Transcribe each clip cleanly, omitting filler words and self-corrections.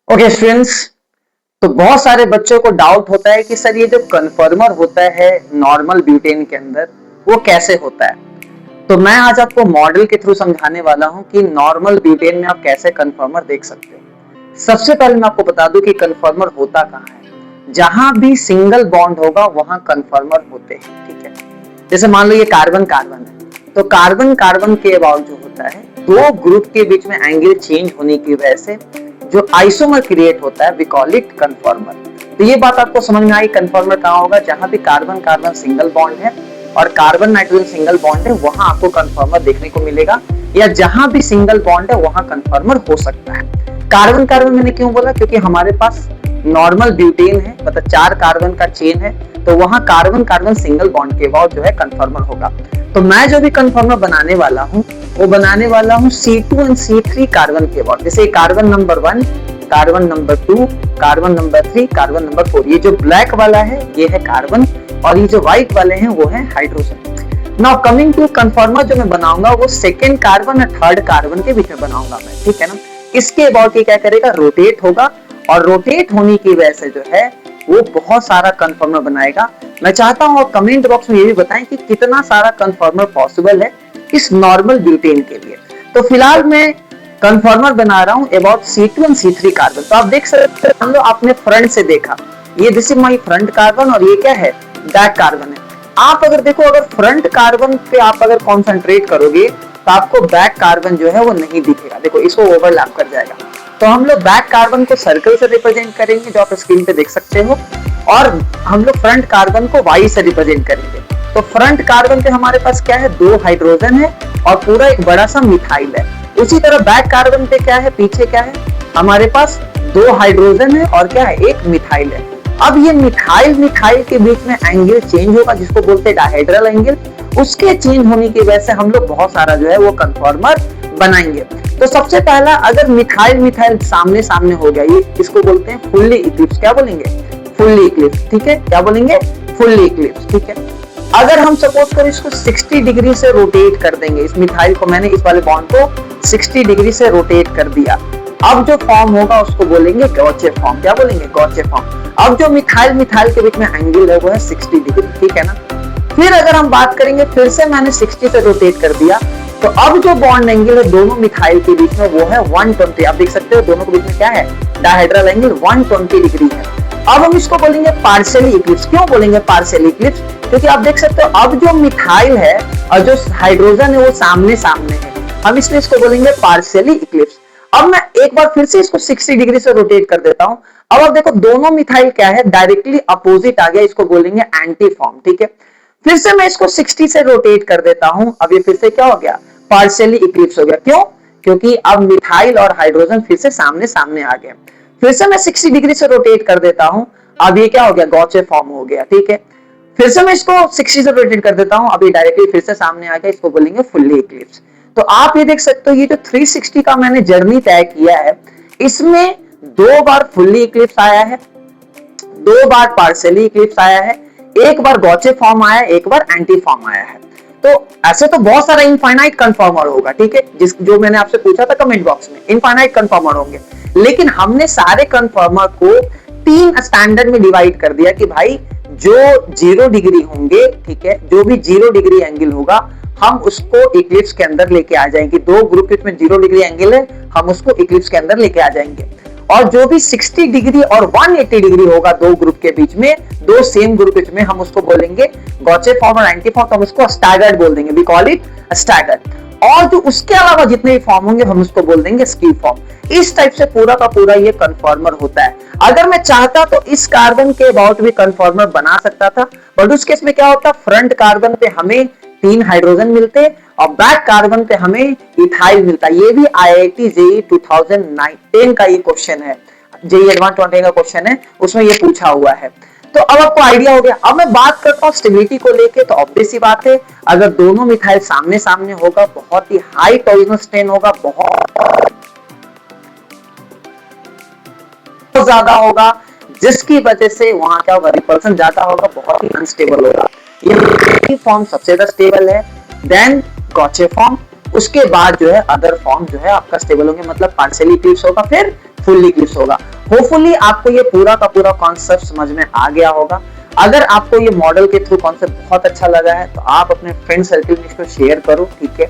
Okay students, तो बहुत सारे बच्चों को डाउट होता है कि सर ये जो कन्फर्मर होता है नॉर्मल ब्यूटेन के अंदर वो कैसे होता है। तो मैं आज आपको मॉडल के थ्रू समझाने वाला हूं कि नॉर्मल ब्यूटेन में आप कैसे कन्फर्मर देख सकते हो। सबसे पहले मैं आपको बता दूं कि कन्फर्मर होता कहाँ है। जहां भी सिंगल बॉन्ड होगा वहां कन्फर्मर होते हैं, ठीक है। जैसे मान लो ये कार्बन कार्बन है, तो कार्बन कार्बन के अबाउट जो होता है दो ग्रुप के बीच में एंगल चेंज होने की वजह से जो आइसोमर क्रिएट होता है वी कॉल इट कन्फर्मर। तो ये बात आपको समझ में आई, कन्फर्मर कहाँ होगा? जहां भी कार्बन कार्बन सिंगल बॉन्ड है और कार्बन नाइट्रोजन सिंगल बॉन्ड है वहां आपको कन्फर्मर देखने को मिलेगा, या जहां भी सिंगल बॉन्ड है वहां कन्फर्मर हो सकता है। कार्बन कार्बन मैंने क्यों बोला? क्योंकि हमारे पास नॉर्मल ब्यूटेन है, मतलब 4 कार्बन का चेन है, तो वहां कार्बन कार्बन सिंगल बॉन्ड के बाद जो है कन्फर्मर होगा। तो मैं जो भी कन्फर्मर बनाने वाला हूं वो बनाने वाला हूं C2 एंड C3 कार्बन के बाद। जैसे carbon number 1, carbon number 2, carbon number 3, carbon number 4। ये जो ब्लैक वाला है ये है कार्बन और ये जो व्हाइट वाले हैं वो है hydrogen. Now coming to conformer जो मैं बनाऊंगा वो सेकेंड कार्बन और थर्ड कार्बन के बीच में बनाऊंगा मैं, ठीक है ना। इसके अबाउट ये क्या करेगा? रोटेट होगा, और रोटेट होने की वजह से जो है वो बहुत सारा कन्फर्मर बनाएगा। मैं चाहता हूं आप कमेंट बॉक्स में ये भी बताएं कि कितना सारा कन्फर्मर पॉसिबल है इस नॉर्मल ब्यूटेन के लिए। तो फिलहाल मैं कन्फर्मर बना रहा हूं about C2 and C3 carbon. तो आप देख सकते हैं, मान लो आपने फ्रंट से देखा, ये this is my front carbon और ये क्या है? बैक कार्बन है। आप अगर देखो, अगर फ्रंट कार्बन पे आप अगर कॉन्सेंट्रेट करोगे तो आपको बैक कार्बन जो है वो नहीं दिखेगा। देखो इसको ओवरलैप कर जाएगा। तो हम लोग बैक कार्बन को सर्कल से रिप्रेजेंट करेंगे जो आप स्क्रीन पे देख सकते हो, और हम लोग फ्रंट कार्बन को वाई से रिप्रेजेंट करेंगे। तो फ्रंट कार्बन पे हमारे पास क्या है? 2 हाइड्रोजन है और पूरा एक बड़ा सा मिथाइल है। उसी तरह बैक कार्बन पे क्या है? पीछे क्या है? हमारे पास 2 हाइड्रोजन है और क्या है? एक मिथाइल है। अब ये मिथाइल मिथाइल के बीच में एंगल चेंज होगा जिसको बोलते हैं डायहेड्रल एंगल। उसके चेंज होने की वजह से हम लोग बहुत सारा जो है वो कन्फर्मर बनाएंगे। तो सबसे पहला, अगर मिथाइल मिथाइल सामने सामने हो गया, ये इसको बोलते हैं फुल्ली इक्लिप्स। क्या बोलेंगे? फुल्ली इक्लिप्स, ठीक है। क्या बोलेंगे? फुल्ली इक्लिप्स, ठीक है। अगर हम सपोज करें इसको 60 डिग्री से रोटेट कर देंगे, इस मिथाइल को मैंने इस वाले बॉन्ड को 60 डिग्री से रोटेट कर दिया, अब जो फॉर्म होगा उसको बोलेंगे गॉचे फॉर्म। क्या बोलेंगे? गॉचे फॉर्म। अब जो मिथाइल मिथाइल के बीच में एंगल है वो है 60 डिग्री, ठीक है ना। फिर अगर हम बात करेंगे, फिर से मैंने 60 से रोटेट कर दिया, तो अब जो बॉन्ड एंगल है दोनों मिथाइल के बीच में वो है 120। आप देख सकते हो दोनों के बीच में क्या है? डायहेड्रल एंगल 120 डिग्री है। अब हम इसको बोलेंगे पार्शियली इक्लिप्स। क्यों बोलेंगे पार्शियली इक्लिप्स? क्योंकि आप देख सकते हो अब जो मिथाइल है और जो हाइड्रोजन है वो सामने सामने है, हम इसलिए इसको बोलेंगे पार्शियली इक्लिप्स। अब मैं एक बार फिर से इसको 60 डिग्री से रोटेट कर देता हूं। अब आप देखो दोनों मिथाइल क्या है? डायरेक्टली अपोजिट आ गया, इसको बोलेंगे एंटी फॉर्म, ठीक है। फिर से मैं इसको 60 से रोटेट कर देता हूं, अब ये फिर से क्या हो गया? पार्शियली इक्लिप्स हो गया। क्यों? क्योंकि अब मिथाइल और हाइड्रोजन फिर से सामने सामने आ गए। फिर से मैं 60 डिग्री से रोटेट कर देता हूं, अब ये क्या हो गया? गॉचे फॉर्म हो गया, ठीक है। फिर से मैं इसको 60 से रोटेट कर देता हूं, अब ये डायरेक्टली फिर से सामने आ गया, इसको बोलेंगे फुल्ली इक्लिप्स। तो आप ये देख सकते हो ये जो 360 का मैंने जर्नी तय किया है, इसमें 2 बार फुल्ली इक्लिप्स आया है, 2 बार पार्शियली इक्लिप्स आया है, एक बार गॉचे फॉर्म आया, एक बार एंटी फॉर्म आया है। तो ऐसे तो बहुत सारा इनफाइनाइट कन्फर्मर होगा, ठीक है, जो मैंने आपसे पूछा था कमेंट बॉक्स में, इनफाइनाइट कन्फर्मर होंगे। लेकिन हमने सारे कन्फर्मर को 3 स्टैंडर्ड में डिवाइड कर दिया कि भाई जो 0 डिग्री होंगे, ठीक है, जो भी 0 डिग्री एंगल होगा हम उसको इक्लिप्स के अंदर लेके आ जाएंगे। 2 ग्रुप में 0 डिग्री एंगल है, हम उसको इक्लिप्स के अंदर लेके आ जाएंगे। और जो भी 60 डिग्री और 180 डिग्री होगा 2 ग्रुप के बीच में, 2 सेम ग्रुप में, हम उसको बोलेंगे गॉचे फॉर्म और एंटी फॉर्म, तो हम उसको स्टैगर्ड बोल देंगे, वी कॉल इट स्टैगर्ड। और जो उसके अलावा जितने भी फॉर्म होंगे हम उसको बोल देंगे स्क्यू फॉर्म। इस टाइप से पूरा का पूरा ये कन्फर्मर होता है। अगर मैं चाहता तो इस कार्बन के अबाउट भी कन्फर्मर बना सकता था, बट उस केस में क्या होता? फ्रंट कार्बन पे हमें 3 हाइड्रोजन मिलते और बैक कार्बन पे हमें इथाइल मिलता। ये भी IIT JEE 2010 का ये क्वेश्चन है, JEE एडवांस 20 का क्वेश्चन है, उसमें ये पूछा हुआ है। तो अब आपको आइडिया हो गया। अब मैं बात करता हूँ स्टेबिलिटी को लेके, तो ऑब्वियस सी बात है अगर दोनों मिथाइल सामने सामने होगा बहुत ही हाई टॉर्जनल स्ट्रेन होगा, बहुत ज्यादा होगा, जिसकी वजह से वहां क्या होगा? रिपल्सन ज्यादा होगा, बहुत ही अनस्टेबल होगा। ये फॉर्म सबसे ज्यादा स्टेबल है, देन गॉचे फॉर्म, उसके बाद जो है अदर फॉर्म जो है आपका स्टेबल होंगे, मतलब पार्शियली इक्लिप्स होगा, फिर फुल्ली इक्लिप्स होगा। होपफुली आपको ये पूरा का पूरा कॉन्सेप्ट समझ में आ गया होगा। अगर आपको ये मॉडल के थ्रू कॉन्सेप्ट बहुत अच्छा लगा है तो आप अपने फ्रेंड सर्कल में इसको शेयर करो, ठीक है।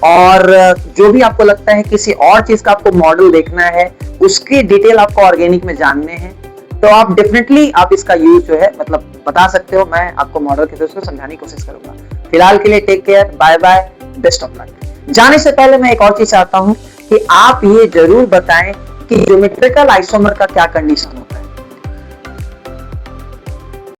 और जो भी आपको लगता है किसी और चीज का आपको मॉडल देखना है, उसकी डिटेल आपको ऑर्गेनिक में जानने हैं, तो आप डेफिनेटली आप इसका यूज जो है मतलब बता सकते हो। मैं आपको मॉडल के थ्रू उसको समझाने की कोशिश करूंगा। फिलहाल के लिए take care, bye bye, best of luck. जाने से पहले मैं एक और चीज चाहता हूं कि आप ये जरूर बताएं कि ज्योमेट्रिकल आइसोमर का क्या कंडीशन होता है।